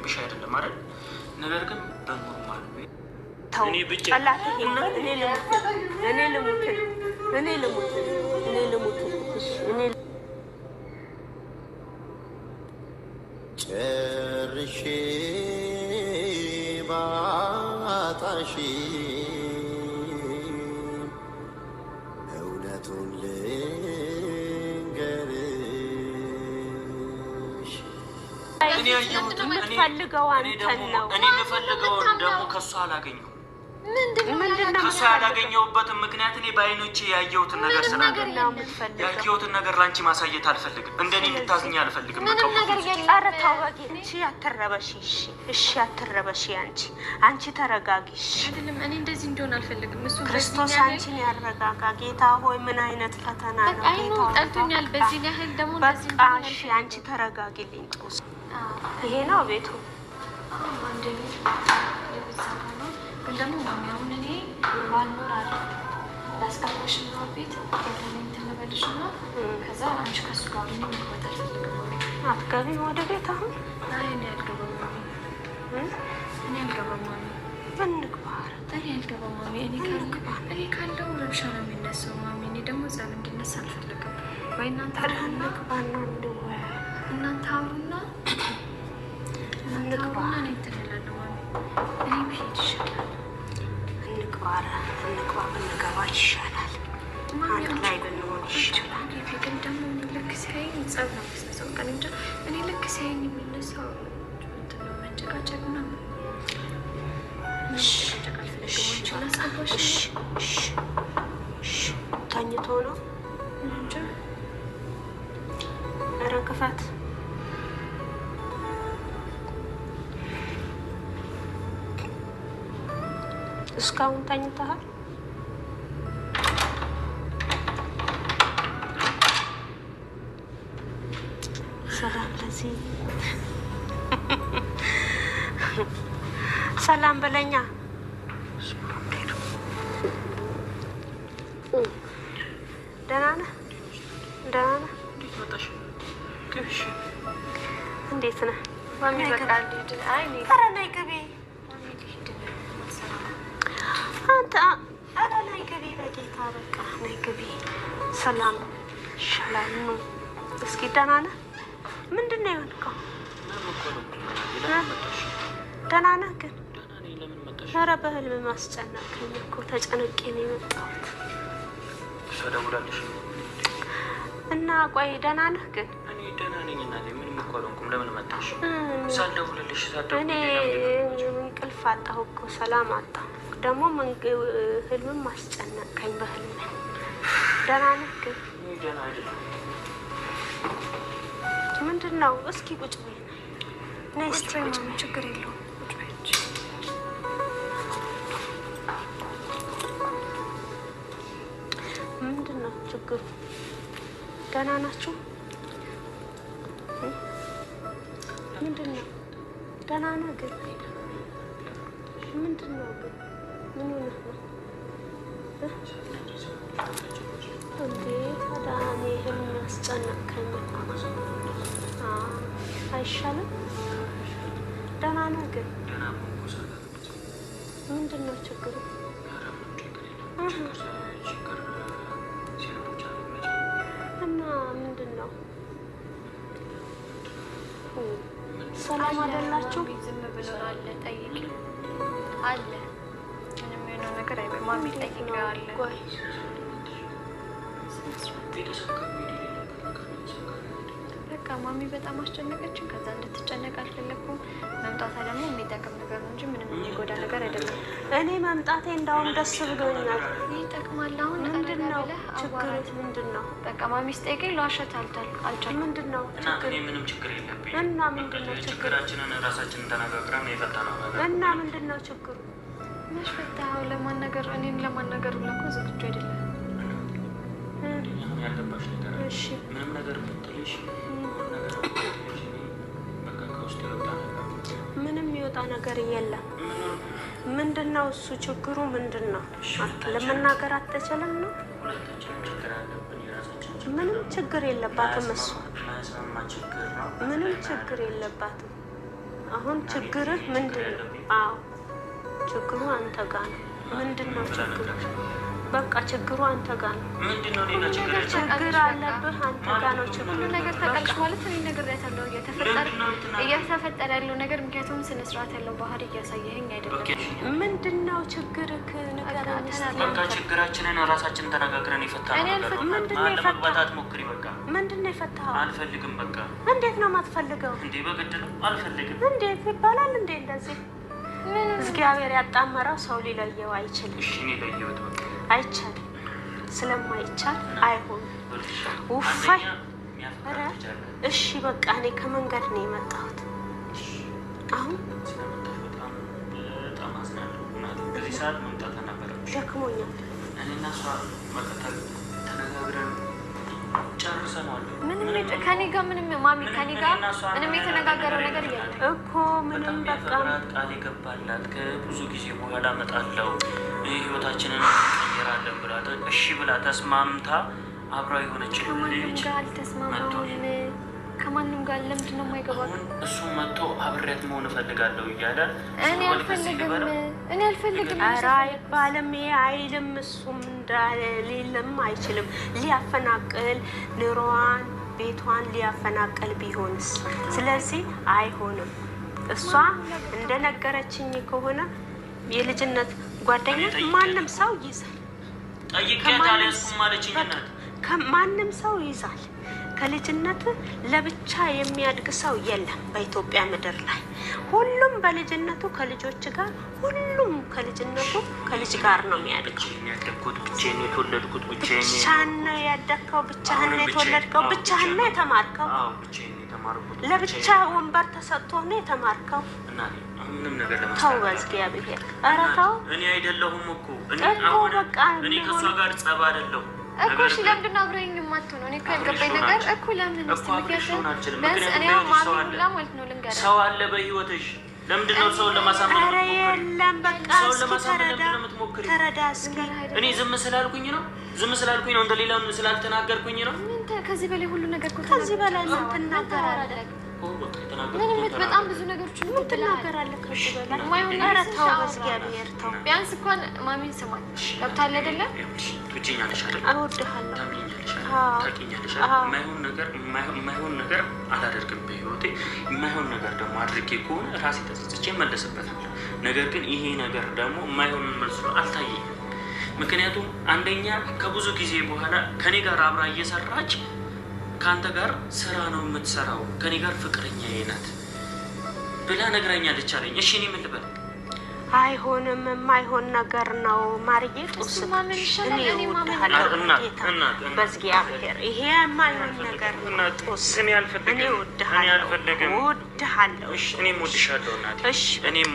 ፈልጌብሽ አይደለም አይደል? ነገር ግን በኖርማል እኔ ብቻ እኔ ልሙት ጨርሼ ባጣሽ እውነቱን ልንገርሽ እኔ የምፈልገውን ደግሞ ከሷ አላገኘሁም። ከሷ ያላገኘሁበትን ምክንያት እኔ በአይኖቼ ያየሁትን ነገር ስላለ ያየሁትን ነገር ለአንቺ ማሳየት አልፈልግም። እንደኔ እንድታዝኝ አልፈልግም። አትረበሺ። አንቺ ተረጋጊ። እኔ እንደዚህ እንዲሆን አልፈልግም። ክርስቶስ አንቺን ያረጋጋ። ጌታ ሆይ ምን አይነት ፈተና ነው? ጠልቶኛል። በዚህ ያህል ደግሞ በቃ እሺ፣ አንቺ ተረጋጊልኝ። ጦስ ይሄ ነው ቤቱ። ግን ደግሞ ማሚ አሁን እኔ ባልኖር አለ ላስቀምጥሽ ነው ቤት ያለኝ ትንበልሽ ነው። ከዛ አንቺ ከሱ ጋር ምን መግባት አልፈልግም። አትገቢም ወደ ቤት አሁን? አይ እኔ አልገባም ማሚ። እኔ አልገባም ማሚ። እንግባ። እኔ አልገባም ማሚ። እኔ ካለው ረብሻ ነው የሚነሳው ማሚ። እኔ ደግሞ ጸብ እንዲነሳ አልፈልግም። ወይ እናንተ እንግባና እንወያይ። እናንተ አውሩና እንግባ። እኔ ትላለሁ ማሚ። እኔ ብሄድ ይሻላል። እንግባ ብንገባ ይሻላል። አንድ ላይ ብንሆን ይሻላል። ግን ደግሞ ልክ ሲያየኝ ጸብ ነው የሚነሳው። ቀን እንጃ እኔ ልክ ሲያየኝ የሚነሳው መንጨቃጨቅ ምናምን። ተኝቶ ነው እንጃ። ኧረ ክፈት። እስካሁን ተኝተሃል? ሰላም ለዚህ ሰላም በለኛ። ደህና ነህ? እንዴት ነህ? ኧረ ነይ ግቢ። አንተ ኧረ ነይ ግቢ። በጌታ በቃ ነይ ግቢ። ሰላም ይሻላል ነው። እስኪ ደህና ነህ? ምንድን ነው የሆንከው? ደህና ነህ ግን? ኧረ በህልም ማስጨነቀኝ እኮ ተጨንቄ ነው የመጣሁት። እና ቆይ ደህና ነህ ግን? እኔ ደህና ነኝ እናቴ። ምንም እኮ አልሆንኩም። ለምን መጣሽ? ሳልደውልልሽ እኔ እንቅልፍ አጣሁ እኮ ሰላም አጣሁ። ደግሞ ህልምም ማስጨነቀኝ በህልም። ደህና ነህ ግን? ደህና አይደለም። ምንድን ነው? እስኪ ቁጭ በይ። ነይ እስኪ ቁጭ በይ። ችግር የለውም። ምንድን ነው ችግሩ? ደህና ናችሁ? ምንድን ነው? ደህና ነህ ግን? ምንድን ነው ግን? ምን ሆነህ ነው እንዴ? ታዲያ እኔ ህልም ያስጨነቀኝ አይሻልም? ደህና ነህ ግን? ምንድን ነው ችግሩ? እና ምንድን ነው? ሰላም አይደላችሁ? ዝም ብሎ አለ ጠይቂ አለ። ምንም የሆነው ነገር አይበል። ማሚ ጠይቂው አለ። በቃ ማሚ በጣም አስጨነቀችን። ከዛ እንድትጨነቅ አልፈለኩም። መምጣቷ ደግሞ የሚጠቅም ነገር ነው እንጂ ምንም የሚጎዳ ነገር አይደለም። እኔ መምጣቴ እንዳውም ደስ ብሎኛል። ይጠቅማል። አሁን ምንድን ነው ችግሩ? ምንድን ነው? በቃ ማሚ ስጠይቀኝ ለዋሸት አልቻልኩም። ምንድን ነው ችግር? እኔ ምንም ችግር የለብኝም። እና ምንድን ነው ችግር? ችግራችንን ራሳችንን ተነጋግረን የፈታነው ነገር እና ምንድን ነው ችግሩ? መች ፈታኸው? ለማናገር እኔን ለማናገር ብለህ እኮ ዝግጁ አይደለም። ያልገባሽ ነገር ምንም ነገር ብትልሽ ምንም ይወጣ ነገር የለም። ምንድን ነው እሱ ችግሩ? ምንድን ነው? ለመናገር አትችልም ነው? ምንም ችግር የለባትም እሱ ምንም ችግር የለባትም። አሁን ችግርህ ምንድን ነው? አዎ ችግሩ አንተ ጋር ነው። ምንድን ነው ችግሩ? በቃ ችግሩ አንተ ጋር ነው። ምንድነው? ሌላ ችግር አለብህ አንተ ጋር ነው ችግሩ። ሁሉ ነገር ታውቃለች ማለት እኔ ነገር ያለው እየተፈጠረ ያለው ነገር ምክንያቱም ስነ ስርዓት ያለው ባህሪ እያሳየኸኝ አይደለም። ምንድነው ችግርህ? ንገረኝ። በቃ ችግራችንን ራሳችን ተነጋግረን የፈታነው ነገር ነው። መግባታት ሞክሪ። በቃ ምንድነው የፈታኸው? አልፈልግም። በቃ እንዴት ነው የማትፈልገው? እንዴ በግድ ነው። አልፈልግም። እንዴት ይባላል እንዴ እንደዚህ? እግዚአብሔር ያጣመረው ሰው ሊለየው አይችልም። እሺ እኔ ለየሁት በቃ አይቻልም። ስለማይቻል አይሆንም። ውፋይ እሺ በቃ እኔ ከመንገድ ነው የመጣሁት። አሁን በጣም አዝናለሁ። በዚህ ሰዓት መምጣት ነበረብሽ። ደክሞኛል። እኔና እሷ መቀጠል ተነጋግረን ጨርሰናል። ምንም ከኔ ጋር ምንም ማሚ ከኔ ጋር ምንም የተነጋገረው ነገር የለም እኮ ምንም በቃ ቃል የገባላት ከብዙ ጊዜ በኋላ እመጣለሁ ህይወታችንን እንቀይራለን ብላ እሺ ብላ ተስማምታ አብራ የሆነች ልጅ ከማንም ጋር ለምንድን ነው የማይገባው? እሱ መጥቶ አብሬያት መሆን እፈልጋለሁ እያለ እኔ አልፈልግም። ኧረ አይባልም። ይሄ አይልም። እሱም እንዳሌለም አይችልም። ሊያፈናቅል ኑሮዋን ቤቷን ሊያፈናቅል ቢሆንስ? ስለዚህ አይሆንም። እሷ እንደነገረችኝ ከሆነ የልጅነት ጓደኛ ማንም ሰው ይዛል። ማንም ሰው ይዛል። ከልጅነት ለብቻ የሚያድግ ሰው የለም በኢትዮጵያ ምድር ላይ። ሁሉም በልጅነቱ ከልጆች ጋር፣ ሁሉም ከልጅነቱ ከልጅ ጋር ነው የሚያድገው። ብቻህን ነው ያደግከው፣ ብቻህን ነው የተወለድከው፣ ብቻህን ነው የተማርከው። ለብቻ ወንበር ተሰጥቶ ነው የተማርከው። ተው በእግዚአብሔር ኧረ ተው። እኔ አይደለሁም እኮ በቃ እኔ ከእሷ ጋር ጸብ አይደለሁም እኮ። እሺ ለምንድን ነው አብረኸኝ የማትሆነው? እኔ እኮ ያልገባኝ ነገር እኮ ለምን እስኪ ምክንያቱም ሰው አለ በህይወትሽ። ለምንድን ነው ሰውን ለማሳመን? ኧረ የለም በቃ እስኪ ተረዳ እስኪ። እኔ ዝም ስላልኩኝ ነው እንደሌላው ስላልተናገርኩኝ ነው። ከዚህ በላይ ሁሉ ነገር እኮ ከዚህ በላይ ምን ትናገራለህ? በጣም ብዙ ነገሮች ምን ትናገራለህ? ከዚህ በላይ ኧረ ተው በእግዚአብሔር ተው። ቢያንስ እንኳን ማሚን ስማት ገብቶሃል አይደለም? ትወጂኛለሽ አይደል? እወድሃለሁ። ታውቂኛለሽ። የማይሆን ነገር አላደርግም በህይወቴ። የማይሆን ነገር ደግሞ አድርጌ ከሆነ ራሴ ተጸጽቼ እመለስበታለሁ። ነገር ግን ይሄ ነገር ደግሞ የማይሆን መልሶ አልታየኝም። ምክንያቱም አንደኛ ከብዙ ጊዜ በኋላ ከኔ ጋር አብራ እየሰራች ከአንተ ጋር ስራ ነው የምትሰራው፣ ከኔ ጋር ፍቅረኛዬ ናት ብላ ነግራኛለች አለኝ። እሺ እኔ ምን ልበል? አይሆንም። የማይሆን ነገር ነው ማርዬ። ጡስ ማመን ይሻላል። እኔ ማመን በእግዚአብሔር ይሄ የማይሆን ነገር ነው። ጡስ እኔ እወድሃለሁ። እሺ እኔም እወድሻለሁ እናቴ። እሺ እኔም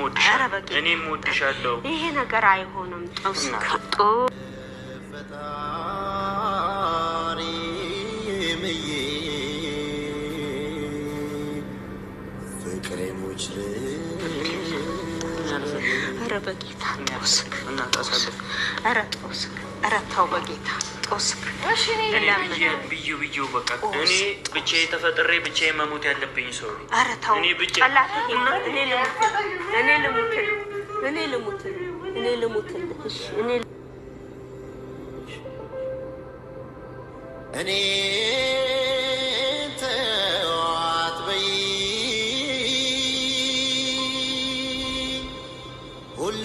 እወድሻለሁ። ይሄ ነገር አይሆንም። ጡስ ከጡ ኧረ በጌታ ጦስ ኧረ ጦስ ኧረ ተው በጌታ ጦስ። ብዬው በቃ እኔ ብቻዬ ተፈጥሬ ብቻዬ መሞት ያለብኝ ሰው ነኝ። ኧረ ተው እኔ ተዋት በይ ሁሉ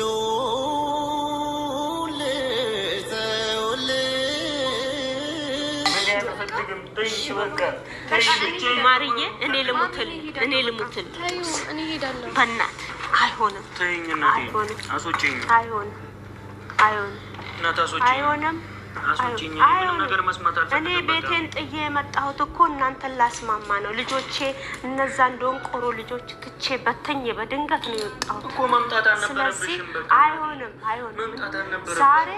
ማርዬ እኔ ልሙትል በእናት አይሆንም። እኔ ቤቴን ጥዬ የመጣሁት እኮ እናንተን ላስማማ ነው። ልጆቼ እነዛ እንደሆን ቆሮ ልጆች ትቼ በተኝ በድንገት ነው የወጣሁት እኮ። መምጣት አልነበረብሽም። አይሆንም። ዛሬ